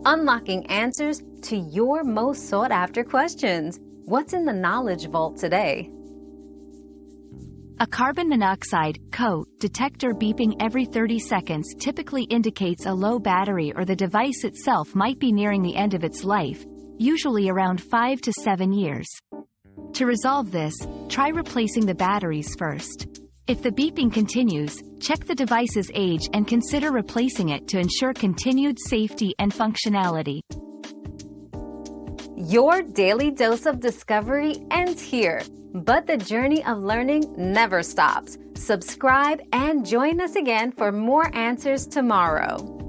unlocking answers to your most sought-after questions. What's in the Knowledge Vault today? A carbon monoxide (CO) detector beeping every 30 seconds typically indicates a low battery or the device itself might be nearing the end of its life, usually around 5 to 7 years. To resolve this, try replacing the batteries first. If the beeping continues, check the device's age and consider replacing it to ensure continued safety and functionality. Your daily dose of discovery ends here, but the journey of learning never stops. Subscribe and join us again for more answers tomorrow.